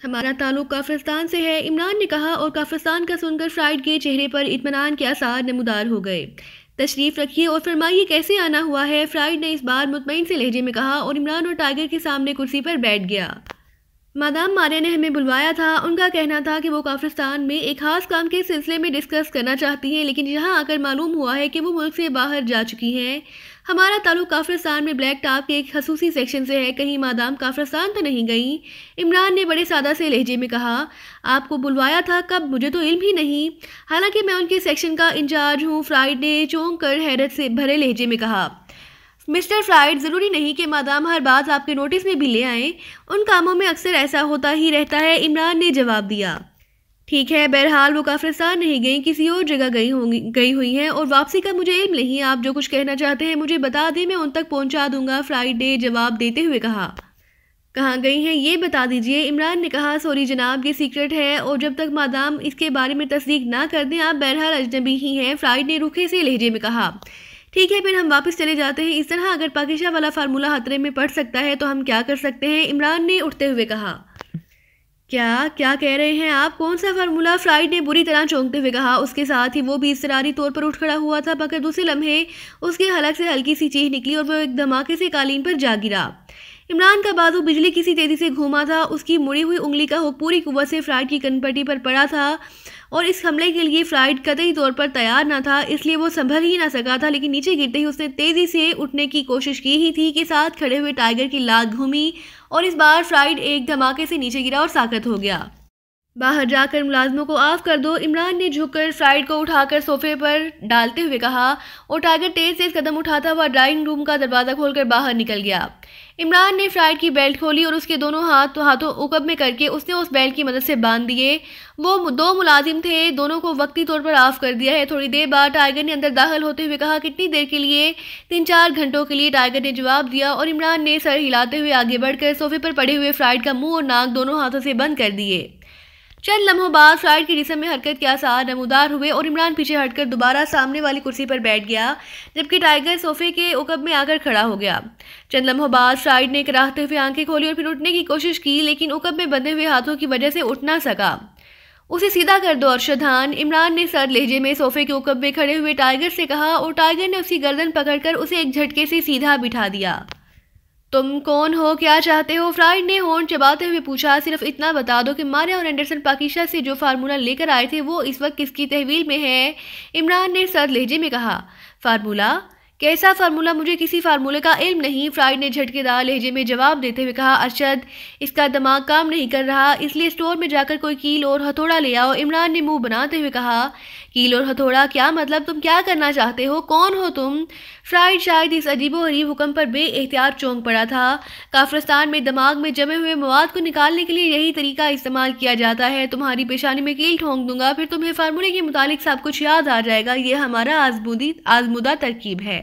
हमारा ताल्लुक काफिस्तान से है, इमरान ने कहा और काफिस्तान का सुनकर फ्राइड के चेहरे पर इत्मीनान के आसार नमूदार हो गए। तशरीफ रखिए और फरमाइए कैसे आना हुआ है, फ्राइड ने इस बार मुतमईन से लहजे में कहा और इमरान और टाइगर के सामने कुर्सी पर बैठ गया। मादाम मारिया ने हमें बुलवाया था। उनका कहना था कि वो काफिस्तान में एक खास काम के सिलसिले में डिस्कस करना चाहती हैं, लेकिन यहाँ आकर मालूम हुआ है कि वो मुल्क से बाहर जा चुकी हैं। हमारा ताल्लुक काफिस्तान में ब्लैक टॉप के एक खसूसी सेक्शन से है। कहीं मादाम काफिस्तान तो नहीं गई? इमरान ने बड़े सादा से लहजे में कहा। आपको बुलवाया था कब? मुझे तो इल्म ही नहीं। हालांकि मैं उनके सेक्शन का इंचार्ज हूँ, फ्राइड ने चौंक कर हैरत से भरे लहजे में कहा। मिस्टर फ्राइड, ज़रूरी नहीं कि मादाम हर बात आपके नोटिस में भी ले आएं। उन कामों में अक्सर ऐसा होता ही रहता है, इमरान ने जवाब दिया। ठीक है, बहरहाल वो काफिस्तान नहीं गई, किसी और जगह गई हुई हैं और वापसी का मुझे इल्म नहीं। आप जो कुछ कहना चाहते हैं मुझे बता दें, मैं उन तक पहुंचा दूंगा, फ्राइड ने जवाब देते हुए कहा। कहाँ गई हैं ये बता दीजिए, इमरान ने कहा। सॉरी जनाब, ये सीक्रेट है और जब तक मादाम इसके बारे में तस्दीक ना कर दें आप बहरहाल अजनबी ही हैं, फ्राइड ने रूखे से लहजे में कहा। ठीक है, फिर हम वापस चले जाते हैं। इस तरह अगर पाकिशा वाला फार्मूला खतरे में पड़ सकता है तो हम क्या कर सकते हैं, इमरान ने उठते हुए कहा। क्या क्या कह रहे हैं आप? कौन सा फार्मूला? फ्राइड ने बुरी तरह चौंकते हुए कहा। उसके साथ ही वो भी इसरारी तौर पर उठ खड़ा हुआ था, मगर दूसरे लम्हे उसके हलक से हल्की सी चीख निकली और वो एक धमाके से कालीन पर जा गिरा। इमरान का बाजू बिजली की सी तेजी से घूमा था। उसकी मुड़ी हुई उंगली का हुक पूरी कुव्वत से फ्राइड की कनपट्टी पर पड़ा था और इस हमले के लिए फ्राइड कतई तौर पर तैयार न था, इसलिए वो संभल ही ना सका था। लेकिन नीचे गिरते ही उसने तेजी से उठने की कोशिश की ही थी कि साथ खड़े हुए टाइगर की लात घूमी और इस बार फ्राइड एक धमाके से नीचे गिरा और साकत हो गया। बाहर जाकर मुलाजमों को आफ कर दो, इमरान ने झुककर फ्राइड को उठाकर सोफे पर डालते हुए कहा और टाइगर तेज तेज कदम उठाता हुआ ड्राइंग रूम का दरवाज़ा खोलकर बाहर निकल गया। इमरान ने फ्राइड की बेल्ट खोली और उसके दोनों हाथों उकब में करके उसने उस बेल्ट की मदद से बांध दिए। वो दो मुलाजिम थे, दोनों को वक्ती तौर पर आफ कर दिया है। थोड़ी देर बाद टाइगर ने अंदर दाखिल होते हुए कहा। कितनी देर के लिए? 3-4 घंटों के लिए, टाइगर ने जवाब दिया और इमरान ने सर हिलाते हुए आगे बढ़कर सोफे पर पड़े हुए फ्राइड का मुंह और नाक दोनों हाथों से बंद कर दिए। चंद लम्हों बाद फ्राइड की जिस्म में हरकत के आसार नमूदार हुए और इमरान पीछे हटकर दोबारा सामने वाली कुर्सी पर बैठ गया, जबकि टाइगर सोफे के उकब में आकर खड़ा हो गया। चंद लम्हों बाद फ्राइड ने कराहते हुए आंखें खोली और फिर उठने की कोशिश की, लेकिन उकब में बंधे हुए हाथों की वजह से उठ ना सका। उसे सीधा कर दो अर्शदान, इमरान ने सर लहजे में सोफे के उकब में खड़े हुए टाइगर से कहा और टाइगर ने उसकी गर्दन पकड़कर उसे एक झटके से सीधा बिठा दिया। तुम कौन हो, क्या चाहते हो? फ्राइड ने होंठ चबाते हुए पूछा। सिर्फ इतना बता दो कि मारिया और एंडरसन पाकिशा से जो फार्मूला लेकर आए थे वो इस वक्त किसकी तहवील में है, इमरान ने सर लहजे में कहा। फार्मूला? कैसा फार्मूला? मुझे किसी फार्मूले का इल्म नहीं, फ्राइड ने झटकेदार लहजे में जवाब देते हुए कहा। अरशद, इसका दिमाग काम नहीं कर रहा, इसलिए स्टोर में जाकर कोई कील और हथौड़ा ले आओ, इमरान ने मुंह बनाते हुए कहा। कील और हथौड़ा? क्या मतलब? तुम क्या करना चाहते हो? कौन हो तुम? फ्राइड शायद इस अजीबोगरीब हुक्म पर बेएहतियात चौंक पड़ा था। काफिरस्तान में दिमाग में जमे हुए मवाद को निकालने के लिए यही तरीका इस्तेमाल किया जाता है। तुम्हारी पेशानी में कील ठोंक दूंगा, फिर तुम्हें फार्मूले के मुतालिक सब कुछ याद आ जाएगा। ये हमारा आजमुदा तरकीब है,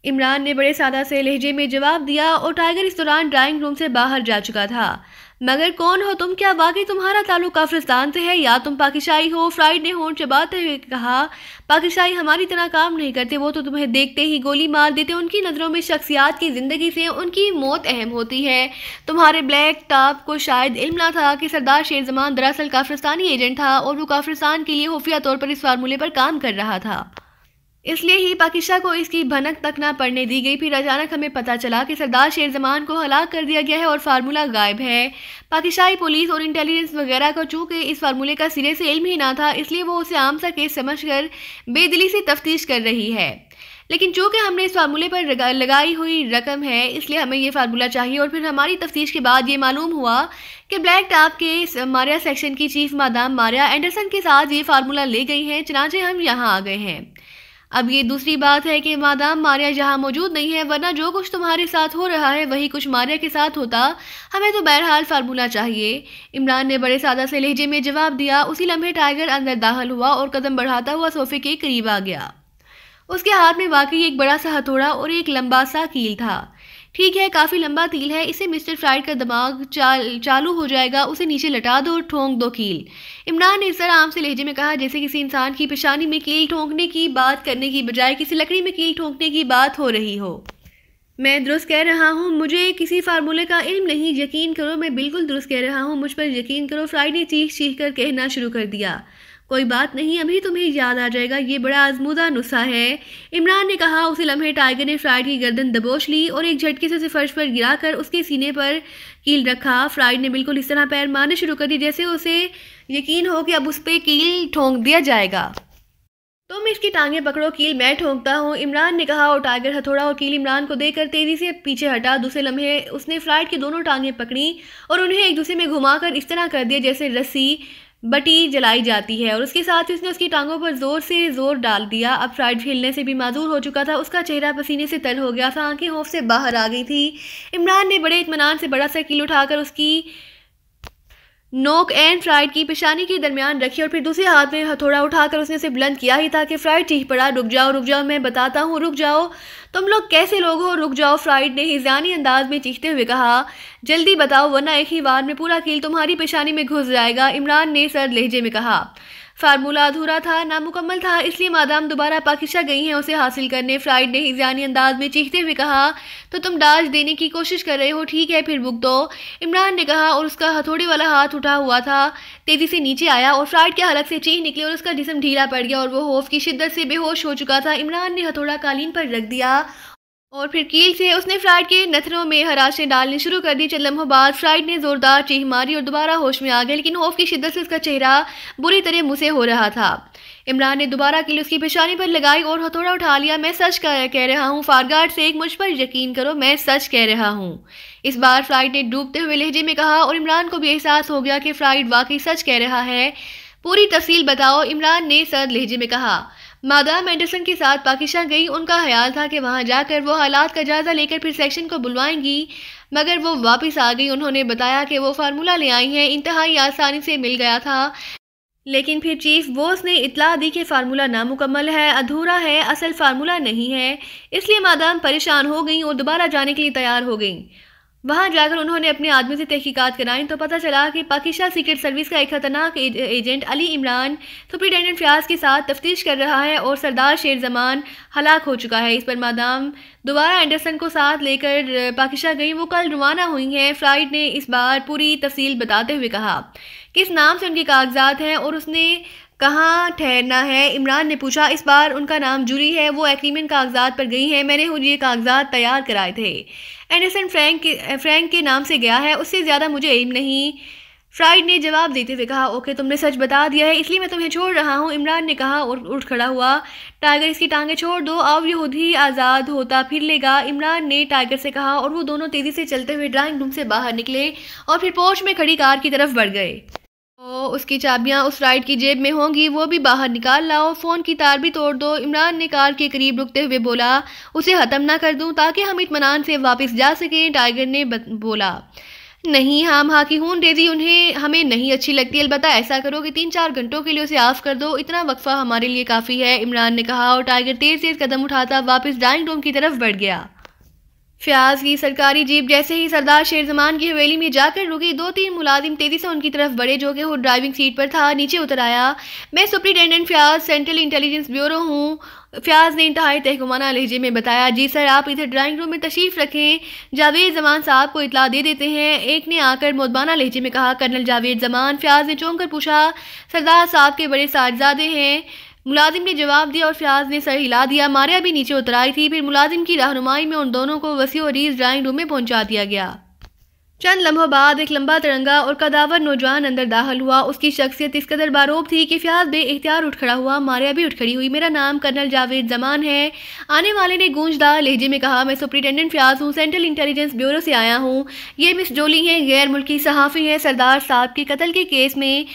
इमरान ने बड़े सादा से लहजे में जवाब दिया और टाइगर इस दौरान ड्राइंग रूम से बाहर जा चुका था। मगर कौन हो तुम? क्या वाकई तुम्हारा ताल्लुक काफिरस्तान से है या तुम पाकिशाई हो? फ्राइड ने होंठ चबाते हुए कहा। पाकिशाई हमारी तरह काम नहीं करते, वो तो तुम्हें देखते ही गोली मार देते। उनकी नज़रों में शख्सियात की ज़िंदगी से उनकी मौत अहम होती है। तुम्हारे ब्लैक टॉप को शायद इल्म ना था कि सरदार शेर जमान दरअसल काफिरस्तानी एजेंट था और वो काफिरस्तान के लिए खुफिया तौर पर इस फार्मूले पर काम कर रहा था। इसलिए ही पाकिशा को इसकी भनक तक ना पड़ने दी गई। फिर अचानक हमें पता चला कि सरदार शेर जमान को हलाक कर दिया गया है और फार्मूला गायब है। पाकिशाई पुलिस और इंटेलिजेंस वगैरह को चूंकि इस फार्मूले का सिरे से इल्म ही ना था, इसलिए वो उसे आम सा केस समझकर बेदिली से तफ्तीश कर रही है। लेकिन चूंकि हमने इस फार्मूले पर लगाई हुई रकम है, इसलिए हमें ये फार्मूला चाहिए। और फिर हमारी तफ्तीश के बाद ये मालूम हुआ कि ब्लैक टॉप के मारिया सेक्शन की चीफ मादाम मारिया एंडरसन के साथ ये फार्मूला ले गई हैं, चनाचे हम यहाँ आ गए हैं। अब ये दूसरी बात है कि मादाम मारिया यहाँ मौजूद नहीं है, वरना जो कुछ तुम्हारे साथ हो रहा है वही कुछ मारिया के साथ होता। हमें तो बहरहाल फार्मूला चाहिए, इमरान ने बड़े सादा से लहजे में जवाब दिया। उसी लम्हे टाइगर अंदर दाखिल हुआ और कदम बढ़ाता हुआ सोफे के करीब आ गया। उसके हाथ में वाकई एक बड़ा सा हथौड़ा और एक लंबा सा कील था। ठीक है, काफ़ी लंबा कील है, इससे मिस्टर फ्राइड का दिमाग चालू हो जाएगा। उसे नीचे लटा दो और ठोंक दो कील, इमरान ने इस तरह आम से लहजे में कहा जैसे किसी इंसान की पेशानी में कील ठोंकने की बात करने की बजाय किसी लकड़ी में कील ठोंकने की बात हो रही हो। मैं दुरुस्त कह रहा हूँ, मुझे किसी फार्मूले का इल्म नहीं, यकीन करो मैं बिल्कुल दुरुस्त कह रहा हूँ, मुझ पर यकीन करो। फ्राइड ने चीख चीख कर कहना शुरू कर दिया। कोई बात नहीं, अभी तुम्हें याद आ जाएगा, ये बड़ा आजमूदा नुस्खा है, इमरान ने कहा। उसी लम्हे टाइगर ने फ्राइड की गर्दन दबोच ली और एक झटके से उसे फर्श पर गिराकर उसके सीने पर कील रखा। फ्राइड ने बिल्कुल इस तरह पैर मारने शुरू कर दिए जैसे उसे यकीन हो कि अब उस पर कील ठोंक दिया जाएगा। तुम इसकी टांगें पकड़ो, कील मैं ठोंकता हूँ, इमरान ने कहा और टाइगर हथौड़ा और कील इमरान को देकर तेजी से पीछे हटा। दूसरे लम्हे उसने फ्राइड की दोनों टांगें पकड़ी और उन्हें एक दूसरे में घुमाकर इस तरह कर दिया जैसे रस्सी बटी जलाई जाती है, और उसके साथ ही उसने उसकी टांगों पर जोर से जोर डाल दिया। अब फ्राइड हिलने से भी माजूर हो चुका था, उसका चेहरा पसीने से तर हो गया था, आंखें खौफ से बाहर आ गई थी। इमरान ने बड़े इत्मीनान से बड़ा सा कील उठाकर उसकी नोक एंड फ्राइड की पेशानी के दरमियान रखी और फिर दूसरे हाथ में हथौड़ा उठाकर उसने उसे बुलंद किया ही था कि फ्राइड चीख पड़ा, रुक जाओ, मैं बताता हूँ, रुक जाओ, तुम लोग कैसे लोग हो, रुक जाओ। फ्राइड ने हिज़ानी अंदाज में चीखते हुए कहा, जल्दी बताओ वरना एक ही बार में पूरा कील तुम्हारी पेशानी में घुस जाएगा, इमरान ने सर्द लहजे में कहा। फार्मूला अधूरा था, नामुकम्मल था, इसलिए मादाम दोबारा पाकिस्तान गई हैं उसे हासिल करने, फ्राइड ने हिज़ानी अंदाज में चीखते हुए कहा। तो तुम दाज देने की कोशिश कर रहे हो, ठीक है फिर भुगतो, इमरान ने कहा और उसका हथौड़े वाला हाथ उठा हुआ था तेजी से नीचे आया और फ्राइड के हलक से चीख निकली और उसका जिस्म ढीला पड़ गया और वो खौफ की शिद्दत से बेहोश हो चुका था। इमरान ने हथौड़ा कालीन पर रख दिया और फिर कील से उसने फ्राइड के नथनों में हराशें डालनी शुरू कर दी। चंद लम्हों बाद फ्राइड ने जोरदार चीख मारी और दोबारा होश में आ गया, लेकिन खौफ की शिद्दत से उसका चेहरा बुरी तरह मुँह से हो रहा था। इमरान ने दोबारा कील उसकी पेशानी पर लगाई और हथौड़ा उठा लिया। मैं सच कह रहा हूँ फारगार्ड से एक, मुझ पर यकीन करो, मैं सच कह रहा हूँ। इस बार फ्राइड ने डूबते हुए लहजे में कहा और इमरान को भी एहसास हो गया कि फ्राइड वाकई सच कह रहा है। पूरी तफसील बताओ, इमरान ने सर्द लहजे में कहा। मादाम एंडरसन के साथ पाकिस्तान गई, उनका ख्याल था कि वहां जाकर वो हालात का जायजा लेकर फिर सेक्शन को बुलवाएंगी, मगर वो वापस आ गई। उन्होंने बताया कि वो फार्मूला ले आई हैं, इंतहाई आसानी से मिल गया था, लेकिन फिर चीफ बॉस ने इत्तला दी कि फार्मूला नामुकम्मल है, अधूरा है, असल फार्मूला नहीं है। इसलिए मादाम परेशान हो गई और दोबारा जाने के लिए तैयार हो गई। वहां जाकर उन्होंने अपने आदमी से तहकीकात कराई तो पता चला कि पाकिस्तान सीक्रेट सर्विस का एक खतरनाक एजेंट अली इमरान सुप्रिटेंडेंट फयाज के साथ तफ्तीश कर रहा है और सरदार शेर जमान हलाक हो चुका है। इस पर मादाम दोबारा एंडरसन को साथ लेकर पाकिस्तान गई, वो कल रवाना हुई हैं। फ्राइड ने इस बार पूरी तफसील बताते हुए कहा, किस नाम से उनके कागजात हैं और उसने कहाँ ठहरना है। इमरान ने पूछा। इस बार उनका नाम जूरी है, वो एग्रीमेंट कागजात पर गई हैं, मैंने ये कागजात तैयार कराए थे। एंडरसन फ्रैंक के नाम से गया है, उससे ज़्यादा मुझे इल्म नहीं, फ्राइड ने जवाब देते हुए कहा। ओके, तुमने सच बता दिया है, इसलिए मैं तुम्हें छोड़ रहा हूँ, इमरान ने कहा और उठ खड़ा हुआ। टाइगर, इसकी टांगें छोड़ दो, अब यहूदी आज़ाद होता फिर लेगा, इमरान ने टाइगर से कहा और वो दोनों तेज़ी से चलते हुए ड्राइंग रूम से बाहर निकले और फिर पोर्च में खड़ी कार की तरफ बढ़ गए। उसकी चाबियां उस राइड की जेब में होंगी, वो भी बाहर निकाल लाओ, फ़ोन की तार भी तोड़ दो, इमरान ने कार के करीब रुकते हुए बोला। उसे ख़त्म ना कर दूं ताकि हम इत्मीनान से वापस जा सकें, टाइगर ने बोला। नहीं, हाँ की हूँ रेजी उन्हें हमें नहीं अच्छी लगती, अलबत्ता ऐसा करो कि 3-4 घंटों के लिए उसे आफ कर दो, इतना वक्फा हमारे लिए काफ़ी है, इमरान ने कहा और टाइगर तेज़ कदम उठाता वापस डाइनिंग रूम की तरफ बढ़ गया। फयाज की सरकारी जीप जैसे ही सरदार शेर जमान की हवेली में जाकर रुकी, 2-3 मुलाजिम तेजी से उनकी तरफ बढ़े जो कि वो ड्राइविंग सीट पर था। नीचे उतर आया। मैं superintendent Fayaz, central intelligence bureau हूँ, फयाज ने इंतहाई तहकुमाना लहजे में बताया। जी सर, आप इधर ड्राइंग रूम में तशरीफ़ रखें, जावेद जमान साहब को इतला दे देते हैं, एक ने आकर मोदबाना लहजे में कहा। कर्नल जावेद जमान, फयाज ने चौंक कर पूछा। सरदार साहब के बड़े साहबजादे हैं, मुलाजिम ने जवाब दिया और फयाज ने सर हिला दिया। मारिया भी नीचे उतर आई थी। फिर मुलाजिम की रहनुमाई में उन दोनों को वसी और रीज ड्राइंग रूम में पहुंचा दिया गया। चंद लम्हों बाद एक लंबा तिरंगा और कदावर नौजवान अंदर दाखिल हुआ। उसकी शख्सियत इस कदर बारोब थी कि फयाज बेइख्तियार उठ खड़ा हुआ। मारिया भी उठ खड़ी हुई। मेरा नाम कर्नल जावेद जमान है, आने वाले ने गूंजदार लहजे में कहा। मैं सुप्रिटेंडेंट फयाज हूँ, सेंट्रल इंटेलिजेंस ब्यूरो से आया हूँ। ये मिस जोली हैं, गैर मुल्की सहाफ़ी हैं, सरदार साहब के कत्ल के केस में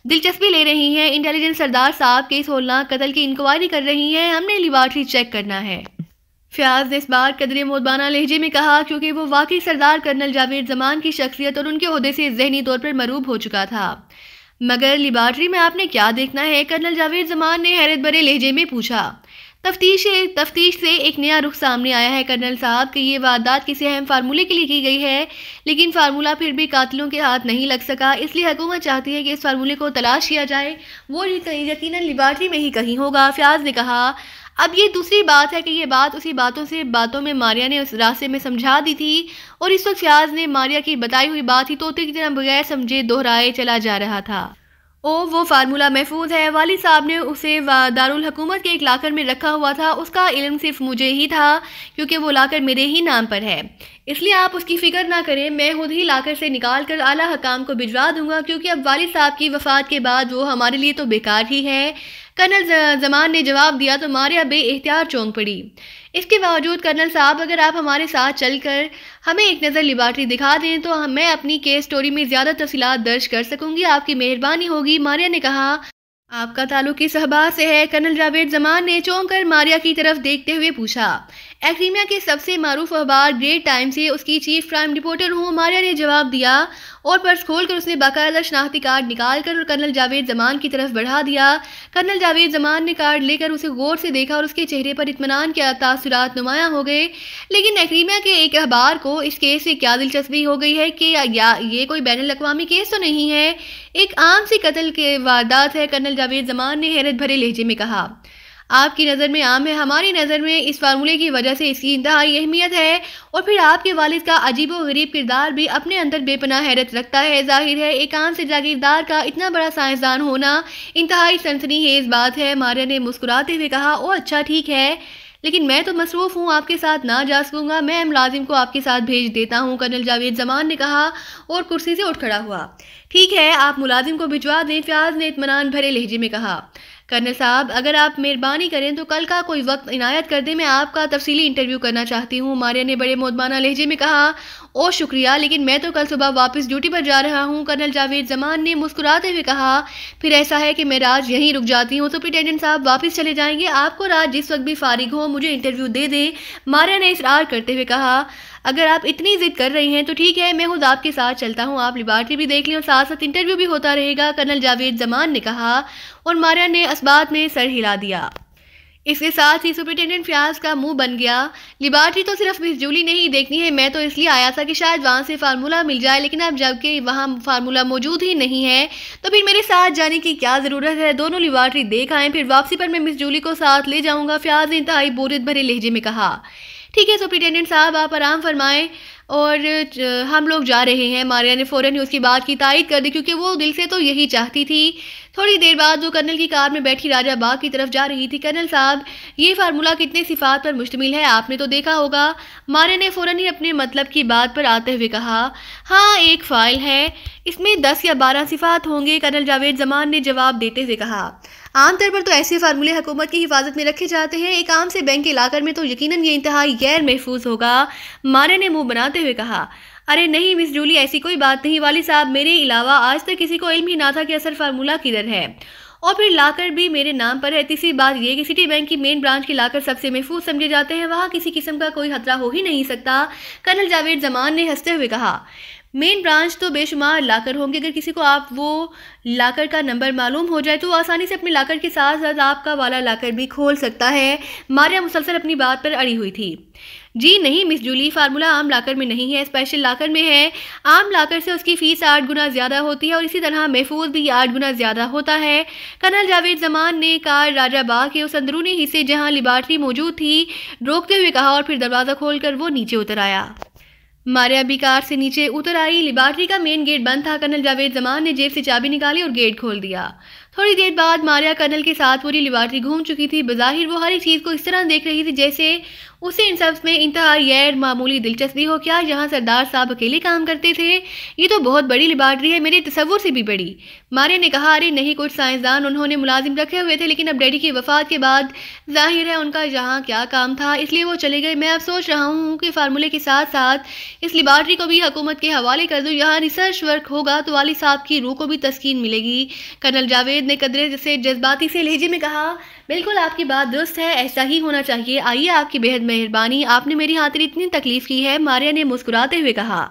दिलचस्पी ले रही हैं। इंटेलिजेंस सरदार साहब केस होलनाक कत्ल की इंक्वायरी कर रही हैं, हमने लिबार्टरी चेक करना है। फयाज ने इस बार कदरे मोदबाना लहजे में कहा, क्योंकि वो वाकई सरदार कर्नल जावेद जमान की शख्सियत और उनके ओहदे से जहनी तौर पर मरूब हो चुका था। मगर लिबार्टरी में आपने क्या देखना है, कर्नल जावेद जमान ने हैरत भरे लहजे में पूछा। तफ्तीश से एक नया रुख सामने आया है कर्नल साहब कि ये वारदात किसी अहम फार्मूले के लिए की गई है, लेकिन फार्मूला फिर भी कातिलों के हाथ नहीं लग सका, इसलिए हुकूमत चाहती है कि इस फार्मूले को तलाश किया जाए। वो यकीनन लिबार्टरी में ही कहीं होगा। फयाज ने कहा, अब ये दूसरी बात है कि ये बात उसी बातों में मारिया ने उस रास्ते में समझा दी थी और इस वक्त फयाज ने मारिया की बताई हुई बात ही तोते की तरह बगैर समझे दोहराए चला जा रहा था। ओ वो फार्मूला महफूज है, वालिद साहब ने उसे दारुल हुकूमत के एक लाकर में रखा हुआ था। उसका इल्म सिर्फ मुझे ही था क्योंकि वो लाकर मेरे ही नाम पर है, इसलिए आप उसकी फिक्र ना करें। मैं खुद ही लाकर से निकाल कर आला हकाम को भिजवा दूंगा क्योंकि अब वालिद साहब की वफात के बाद वो हमारे लिए तो बेकार ही है। कर्नल जमान ने जवाब दिया तो मारिया बे एहतियात चौंक पड़ी। इसके बावजूद कर्नल साहब, अगर आप हमारे साथ चलकर हमें एक नज़र लेबॉर्ट्री दिखा दें तो मैं अपनी केस स्टोरी में ज़्यादा तफसीलात दर्ज कर सकूंगी, आपकी मेहरबानी होगी। मारिया ने कहा, आपका ताल्लुक किस अखबार से है? कर्नल जावेद जमान ने चौंक कर मारिया की तरफ देखते हुए पूछा। क्रीमिया के सबसे मारूफ अखबार ग्रेट टाइम से उसकी चीफ क्राइम रिपोर्टर हूँ, मारिया ने जवाब दिया और पर्स खोलकर उसने बाकायदा शनाख्ती कार्ड निकाल कर और कर्नल जावेद जमान की तरफ बढ़ा दिया। कर्नल जावेद जमान ने कार्ड लेकर उसे गौर से देखा और उसके चेहरे पर इत्मीनान के तासुरात नुमायां हो गए। लेकिन क्रीमिया के एक अखबार को इस केस से क्या दिलचस्पी हो गई है कि ये कोई बैनुल अक़वामी केस तो नहीं है, एक आम सी कत्ल के वारदात है। कर्नल जावेद जमान ने हैरत भरे लहजे में कहा, आपकी नज़र में आम है, हमारी नज़र में इस फार्मूले की वजह से इसकी इंतहाई अहमियत है। और फिर आपके वालिद का अजीब व गरीब किरदार भी अपने अंदर बेपनाह हैरत रखता है। जाहिर है एक आम से जागीरदार का इतना बड़ा साइंसदान होना इंतहाई सनसनीखेज बात है। मारिया ने मुस्कुराते हुए कहा, ओ अच्छा ठीक है, लेकिन मैं तो मसरूफ़ हूँ, आपके साथ ना जा सकूँगा, मैं मुलाजिम को आपके साथ भेज देता हूँ। कर्नल जावेद जमान ने कहा और कुर्सी से उठ खड़ा हुआ। ठीक है, आप मुलाजिम को भिजवा दें, फयाज ने इत्मीनान भरे लहजे में कहा। कर्नल साहब, अगर आप मेहरबानी करें तो कल का कोई वक्त इनायत कर दें, मैं आपका तफसीली इंटरव्यू करना चाहती हूँ। मारिया ने बड़े मोदबाना लहजे में कहा, ओ शुक्रिया, लेकिन मैं तो कल सुबह वापस ड्यूटी पर जा रहा हूँ। कर्नल जावेद जमान ने मुस्कुराते हुए कहा, फिर ऐसा है कि मैं रात यहीं रुक जाती हूँ, सुपरिटेंडेंट साहब वापस चले जाएंगे, आपको रात जिस वक्त भी फारिग हो मुझे इंटरव्यू दे दें। मारिया ने इसरार करते हुए कहा, अगर आप इतनी जिद कर रही हैं तो ठीक है, मैं खुद आपके साथ चलता हूँ, आप लेबॉर्ट्री भी देख लें और साथ साथ इंटरव्यू भी होता रहेगा। कर्नल जावेद जमान ने कहा और मारिया ने असबात में सर हिला दिया। इसके साथ ही सुपरिटेंडेंट फयाज का मुंह बन गया। लेबॉर्ट्री तो सिर्फ मिस जूली ने ही देखनी है, मैं तो इसलिए आया था कि शायद वहाँ से फार्मूला मिल जाए, लेकिन अब जबकि वहाँ फार्मूला मौजूद ही नहीं है तो फिर मेरे साथ जाने की क्या ज़रूरत है? दोनों लेबॉर्ट्री देख आएँ, फिर वापसी पर मैं मिस जूली को साथ ले जाऊँगा। फयाज ने इंतहाई बोरियत भरे लहजे में कहा, ठीक है सुपरिटेंडेंट साहब, आप आराम फरमाएं और हम लोग जा रहे हैं। मारिया ने फ़ौरन ही उसकी बात की तायद कर दी क्योंकि वो दिल से तो यही चाहती थी। थोड़ी देर बाद वो कर्नल की कार में बैठी राजा बाग की तरफ जा रही थी। कर्नल साहब, ये फार्मूला कितने सिफात पर मुश्तमिल है आपने तो देखा होगा। मारिया ने फ़ौरन ही अपने मतलब की बात पर आते हुए कहा, हाँ एक फ़ाइल है, इसमें 10 या 12 सिफात होंगे। कर्नल जावेद जमान ने जवाब देते हुए कहा, आमतौर पर तो ऐसे फार्मूले हुकूमत की हिफाजत में रखे जाते हैं, एक आम से बैंक के लाकर में तो यकीनन ये इंतहाई गैर महफूज होगा। मारिया ने मुंह बनाते हुए कहा, अरे नहीं मिस जूली, ऐसी कोई बात नहीं, वाली साहब मेरे अलावा आज तक किसी को इल्म ही ना था कि असल फार्मूला किधर है, और फिर लाकर भी मेरे नाम पर है। तीसरी बात यह कि सिटी बैंक की मेन ब्रांच के लाकर सबसे महफूज समझे जाते हैं, वहाँ किसी किस्म का कोई खतरा हो ही नहीं सकता। कर्नल जावेद जमान ने हंसते हुए कहा, मेन ब्रांच तो बेशुमार लाकर होंगे, अगर किसी को आप वो लाकर का नंबर मालूम हो जाए तो आसानी से अपने लाकर के साथ साथ आपका वाला लाकर भी खोल सकता है। मारिया मुसलसल अपनी बात पर अड़ी हुई थी। जी नहीं मिस जूली, फार्मूला आम लाकर में नहीं है, स्पेशल लाकर में है। आम लाकर से उसकी फ़ीस 8 गुना ज़्यादा होती है और इसी तरह महफूज भी 8 गुना ज़्यादा होता है। कर्नल जावेद जमान ने कार राजा बाग के उस अंदरूनी हिस्से जहाँ लेबॉर्ट्री मौजूद थी रोकते हुए कहा और फिर दरवाज़ा खोलकर वो नीचे उतर आया। मारिया भी कार से नीचे उतर आई। लेबॉर्ट्री का मेन गेट बंद था। कर्नल जावेद जमान ने जेब से चाबी निकाली और गेट खोल दिया। थोड़ी देर बाद मारिया कर्नल के साथ पूरी लेबॉर्ट्री घूम चुकी थी। बज़ाहिर वो हर एक चीज़ को इस तरह देख रही थी जैसे उसे इन सब में इंतहाई गैर मामूली दिलचस्पी हो। क्या यहाँ सरदार साहब अकेले काम करते थे? ये तो बहुत बड़ी लेबॉर्ट्री है, मेरे तसव्वुर से भी बड़ी। मारिया ने कहा, अरे नहीं, कुछ साइंसदान उन्होंने मुलाजिम रखे हुए थे, लेकिन अब डैडी की वफात के बाद जाहिर है उनका यहाँ क्या काम था, इसलिए वो चले गए। मैं अब सोच रहा हूँ कि फार्मूले के साथ साथ इस लेबॉर्ट्री को भी हुकूमत के हवाले कर दूँ। यहाँ रिसर्च वर्क होगा तो वाली साहब की रूह को भी तस्कीन मिलेगी। कर्नल जावेद ने कदरे से जज्बाती से लहजे में कहा, बिल्कुल आपकी बात दुरुस्त है, ऐसा ही होना चाहिए। आइए, आपकी बेहद मेहरबानी, आपने मेरी खातिर इतनी तकलीफ की है। मारिया ने मुस्कुराते हुए कहा,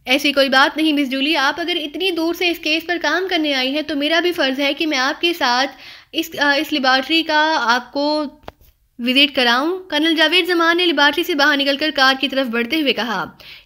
ऐसी कोई बात नहीं मिस जूली, आप अगर इतनी दूर से इस केस पर काम करने आई हैं तो मेरा भी फ़र्ज़ है कि मैं आपके साथ इस लेबॉर्ट्री का आपको विजिट कराऊं। कर्नल जावेद जमान ने लेबॉर्ट्री से बाहर निकलकर कार की तरफ बढ़ते हुए कहा,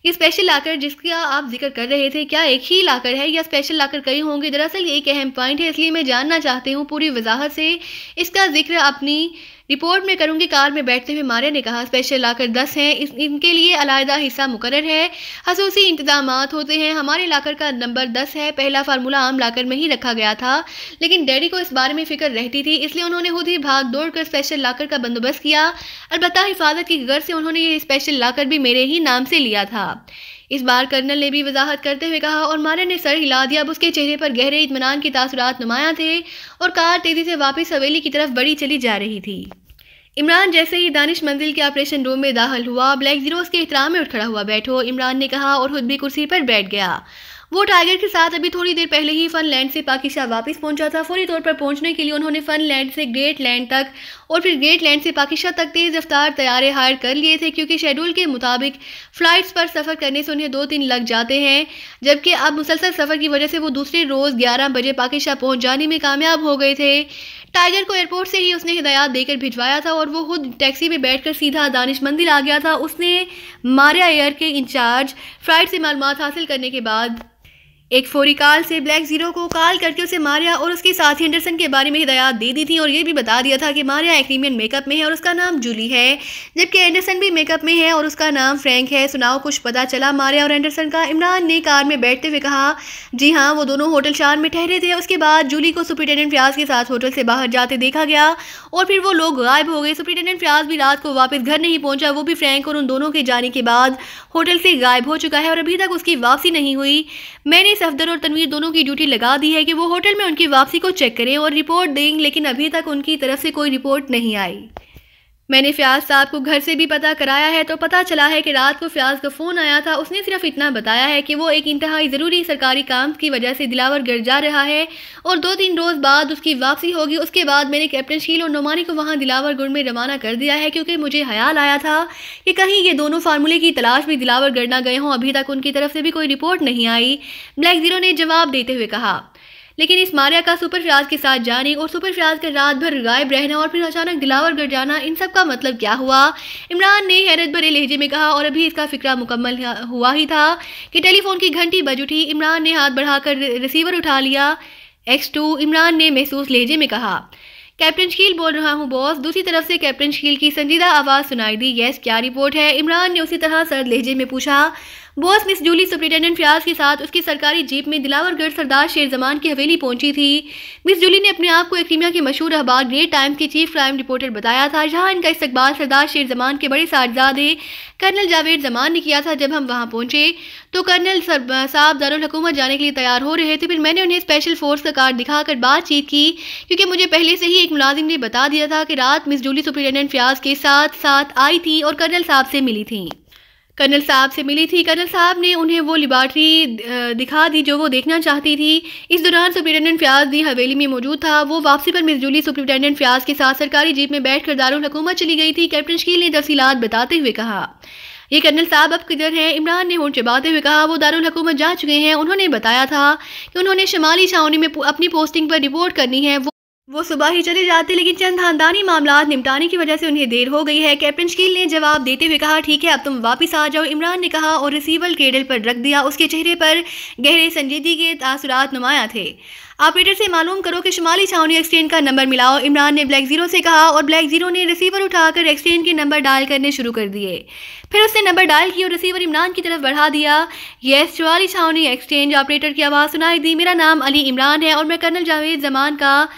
ये स्पेशल लाकर जिसका आप जिक्र कर रहे थे, क्या एक ही लाकर है या स्पेशल लाकर कई होंगे? दरअसल ये एक अहम पॉइंट है, इसलिए मैं जानना चाहती हूँ पूरी वजाहत से। इसका जिक्र अपनी रिपोर्ट में करूंगी, कार में बैठते हुए मारिया ने कहा। स्पेशल लाकर 10 हैं, इनके लिए अलग हिस्सा मुकर्रर है, खसूसी इंतजामात होते हैं। हमारे लाकर का नंबर 10 है। पहला फार्मूला आम लाकर में ही रखा गया था, लेकिन डैडी को इस बारे में फिक्र रहती थी, इसलिए उन्होंने खुद ही भाग दौड़ कर स्पेशल लाकर का बंदोबस्त किया। अलबत्ता हिफाजत की गर्ज से उन्होंने ये स्पेशल लाकर भी मेरे ही नाम से लिया था। इस बार कर्नल ने भी वजाहत करते हुए कहा और मारिया ने सर हिला दिया। अब उसके चेहरे पर गहरे इत्मीनान के तासुरात नुमायां थे और कार तेजी से वापस हवेली की तरफ बढ़ी चली जा रही थी। इमरान जैसे ही दानिश मंजिल के ऑपरेशन रूम में दाखिल हुआ, ब्लैक जीरो उसके एहतराम में उठ खड़ा हुआ। बैठो, इमरान ने कहा और खुद भी कुर्सी पर बैठ गया। वो टाइगर के साथ अभी थोड़ी देर पहले ही फनलैंड से पाकिस्तान वापस पहुंचा था। फौरी तौर पर पहुंचने के लिए उन्होंने फनलैंड से ग्रेट लैंड तक और फिर ग्रेट लैंड से पाकिस्तान तक तेज रफ्तार तैयारे हायर कर लिए थे, क्योंकि शेड्यूल के मुताबिक फ्लाइट्स पर सफ़र करने से उन्हें 2-3 लग जाते हैं, जबकि अब मुसलसल सफ़र की वजह से वो दूसरे रोज़ 11 बजे पाकिस्तान पहुंच जाने में कामयाब हो गए थे। टाइगर को एयरपोर्ट से ही उसने हिदायत देकर भिजवाया था और वो खुद टैक्सी में बैठकर सीधा दानिश मंदिर आ गया था। उसने मारिया एयर के इंचार्ज फ्लाइट से मालूमात हासिल करने के बाद एक फौरी कॉल से ब्लैक जीरो को कॉल करके उसे मारिया और उसके साथी एंडरसन के बारे में हिदायत दे दी थी और ये भी बता दिया था कि मारिया एक्रीमियन मेकअप में है और उसका नाम जूली है, जबकि एंडरसन भी मेकअप में है और उसका नाम फ्रैंक है। सुनाओ, कुछ पता चला मारिया और एंडरसन का? इमरान ने कार में बैठते हुए कहा। जी हाँ, वो दोनों होटल शान में ठहरे थे। उसके बाद जूली को सुपरिटेंडेंट फयाज के साथ होटल से बाहर जाते देखा गया और फिर वो लोग गायब हो गए। सुपरिटेंडेंट फयाज भी रात को वापस घर नहीं पहुंचा। वो भी फ्रैंक और उन दोनों के जाने के बाद होटल से गायब हो चुका है और अभी तक उसकी वापसी नहीं हुई। मैंने सफदर और तनवीर दोनों की ड्यूटी लगा दी है कि वो होटल में उनकी वापसी को चेक करें और रिपोर्ट दें, लेकिन अभी तक उनकी तरफ से कोई रिपोर्ट नहीं आई। मैंने फयाज साहब को घर से भी पता कराया है तो पता चला है कि रात को फयाज का फ़ोन आया था। उसने सिर्फ इतना बताया है कि वो एक इंतहाई ज़रूरी सरकारी काम की वजह से दिलावरगढ़ जा रहा है और 2-3 रोज़ बाद उसकी वापसी होगी। उसके बाद मैंने कैप्टन शील और नोमानी को वहाँ दिलावरगढ़ में रवाना कर दिया है, क्योंकि मुझे ख्याल आया था कि कहीं ये दोनों फार्मूले की तलाश भी दिलावरगढ़ ना गए हों। अभी तक उनकी तरफ से भी कोई रिपोर्ट नहीं आई, ब्लैक जीरो ने जवाब देते हुए कहा। लेकिन इस मारिया का सुपर फयाज के साथ जाने और सुपर फयाज का रात भर गायब रहना और फिर अचानक दिलावरगढ़ जाना, इन सब का मतलब क्या हुआ? इमरान ने हैरत भरे लहजे में कहा और अभी इसका फिक्रा मुकम्मल हुआ ही था कि टेलीफोन की घंटी बज उठी। इमरान ने हाथ बढ़ाकर रिसीवर उठा लिया। X2, इमरान ने महसूस लहजे में कहा। कैप्टन शकील बोल रहा हूँ बॉस। दूसरी तरफ से कैप्टन शकील की संजीदा आवाज़ सुनाई दी। यस, क्या रिपोर्ट है? इमरान ने उसी तरह सर्द लहजे में पूछा। Boss, miss Julie superintendent Fayaz के साथ उसकी सरकारी जीप में दिलावरगढ़ सरदार शेर जमान की हवेली पहुंची थी। मिस जूली ने अपने आप को क्रीमिया के मशहूर अखबार ग्रेट टाइम्स की चीफ क्राइम रिपोर्टर बताया था, जहां इनका इस्तकबाल सरदार शेर जमान के बड़े साहबजादे कर्नल जावेद जमान ने किया था। जब हम वहां पहुंचे तो कर्नल साहब दारुल हुकूमत जाने के लिए तैयार हो रहे थे। फिर मैंने उन्हें स्पेशल फोर्स का कार्ड दिखाकर बातचीत की, क्योंकि मुझे पहले से ही एक मुलाजिम ने बता दिया था कि रात मिस जूली सुपरिटेंडेंट फयाज के साथ आई थी और कर्नल साहब से मिली थी। कर्नल साहब ने उन्हें वो लेबॉर्ट्री दिखा दी जो वो देखना चाहती थी। इस दौरान सुपरिटेंडेंट फयाज भी हवेली में मौजूद था। वो वापसी पर मिस जूली सुपरिटेंडेंट फयाज के साथ सरकारी जीप में बैठकर दारुल हुकूमत चली गई थी। कैप्टन शकील ने तफसीलात बताते हुए कहा। ये कर्नल साहब अब किधर हैं? इमरान ने होंठ चबाते हुए कहा। वो दारुल हुकूमत जा चुके हैं। उन्होंने बताया था कि उन्होंने शुमाली छावनी में अपनी पोस्टिंग पर रिपोर्ट करनी है। वो सुबह ही चले जाते, लेकिन चंद खानदानी मामलात निपटाने की वजह से उन्हें देर हो गई है। कैप्टन शकील ने जवाब देते हुए कहा। ठीक है, अब तुम वापस आ जाओ, इमरान ने कहा और रिसीवर केडल पर रख दिया। उसके चेहरे पर गहरे संजीदगी के तासुरात नुमाया थे। ऑपरेटर से मालूम करो कि शुमाली छावनी एक्सचेंज का नंबर मिलाओ, इमरान ने ब्लैक जीरो से कहा और ब्लैक जीरो ने रिसीवर उठाकर एक्सचेंज के नंबर डायल करने शुरू कर दिए। फिर उसने नंबर डायल किया और रिसीवर इमरान की तरफ बढ़ा दिया। यस, शुमाली छावनी एक्सचेंज, ऑपरेटर की आवाज़ सुनाई दी। मेरा नाम अली इमरान है और मैं कर्नल जावेद जमान का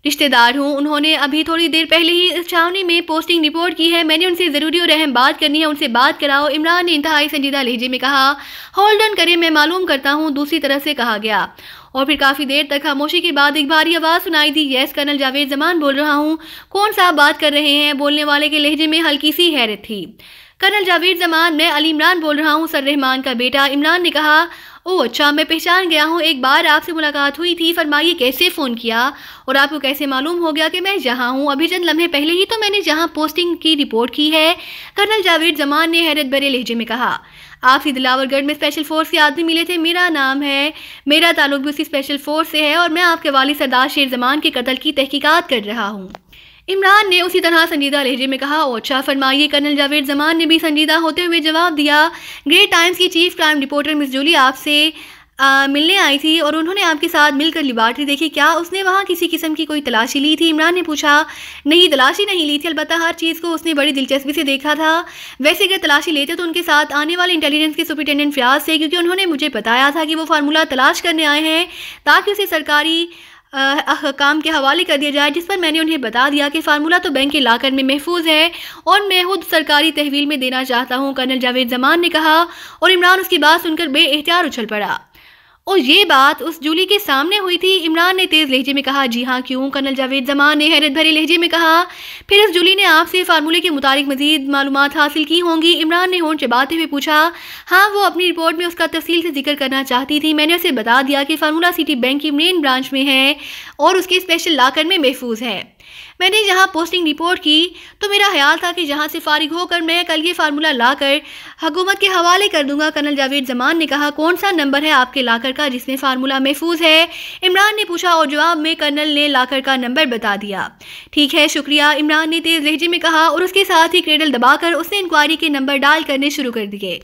रिश्तेदार हूँ। उन्होंने अभी थोड़ी देर पहले ही इस छावनी में पोस्टिंग रिपोर्ट की है। मैंने उनसे ज़रूरी और अहम बात करनी है, उनसे बात कराओ, इमरान ने इंतहाई संजीदा लहजे में कहा। होल्ड ऑन करें, मैं मालूम करता हूँ, दूसरी तरफ से कहा गया। और फिर काफ़ी देर तक खामोशी के बाद एक भारी आवाज़ सुनाई दी। यस, कर्नल जावेद जमान बोल रहा हूँ। कौन साहब बात कर रहे हैं? बोलने वाले के लहजे में हल्की सी हैरत थी। कर्नल जावेद जमान, मैं अली इमरान बोल रहा हूँ, सर रहमान का बेटा, इमरान ने कहा। ओह अच्छा, मैं पहचान गया हूँ, एक बार आपसे मुलाकात हुई थी। फरमाइए, कैसे फ़ोन किया और आपको कैसे मालूम हो गया कि मैं जहाँ हूँ? अभी चंद लम्हे पहले ही तो मैंने जहाँ पोस्टिंग की रिपोर्ट की है, कर्नल जावेद जमान ने हैरत भरे लहजे में कहा। आपसी दिलावरगढ़ में स्पेशल फोर्स के आदमी मिले थे, मेरा ताल्लुक भी उसी स्पेशल फोर्स से है और मैं आपके वालिद सरदार शेर जमान के कत्ल की तहकीकात कर रहा हूँ, इमरान ने उसी तरह संजीदा लहजे में कहा। अच्छा फरमाइए, कर्नल जावेद जमान ने भी संजीदा होते हुए जवाब दिया। ग्रेट टाइम्स की chief crime reporter miss Julie आपसे मिलने आई थी और उन्होंने आपके साथ मिलकर लिबार्ट्री देखी, क्या उसने वहाँ किसी किस्म की कोई तलाशी ली थी? इमरान ने पूछा। नहीं, तलाशी नहीं ली थी, अलबत्ता हर चीज़ को उसने बड़ी दिलचस्पी से देखा था। वैसे अगर तलाशी लेते तो उनके साथ आने वाले इंटेलिजेंस के सुपरिटेंडेंट फयाज थे, क्योंकि उन्होंने मुझे बताया था कि वो फार्मूला तलाश करने आए हैं ताकि उसे सरकारी काम के हवाले कर दिया जाए, जिस पर मैंने उन्हें बता दिया कि फार्मूला तो बैंक के लाकर में महफूज है और मैं खुद सरकारी तहवील में देना चाहता हूँ, कर्नल जावेद जमान ने कहा। और इमरान उसकी बात सुनकर बेएहतियात उछल पड़ा। और ये बात उस जूली के सामने हुई थी? इमरान ने तेज़ लहजे में कहा। जी हाँ, क्यों? कर्नल जावेद जमान ने हैरत भरे लहजे में कहा। फिर उस जूली ने आपसे फार्मूले के मुताबिक मजीद मालूमात हासिल की होंगी? इमरान ने होंठ चबाते हुए पूछा। हाँ, वो अपनी रिपोर्ट में उसका तफसील से जिक्र करना चाहती थी। मैंने उसे बता दिया कि फार्मूला सिटी बैंक की मेन ब्रांच में है और उसके स्पेशल लाकर में महफूज है। मैंने जहाँ पोस्टिंग रिपोर्ट की तो मेरा ख्याल था कि जहाँ से फारिग होकर मैं कल ये फार्मूला लाकर हुकूमत के हवाले कर दूंगा। कर्नल जावेद जमान ने कहा। कौन सा नंबर है आपके लाकर का जिसमें फार्मूला महफूज है? इमरान ने पूछा और जवाब में कर्नल ने लाकर का नंबर बता दिया। ठीक है, शुक्रिया, इमरान ने तेज़ लहजे में कहा और उसके साथ ही क्रेडल दबाकर उसने इंक्वायरी के नंबर डायल करने शुरू कर दिए।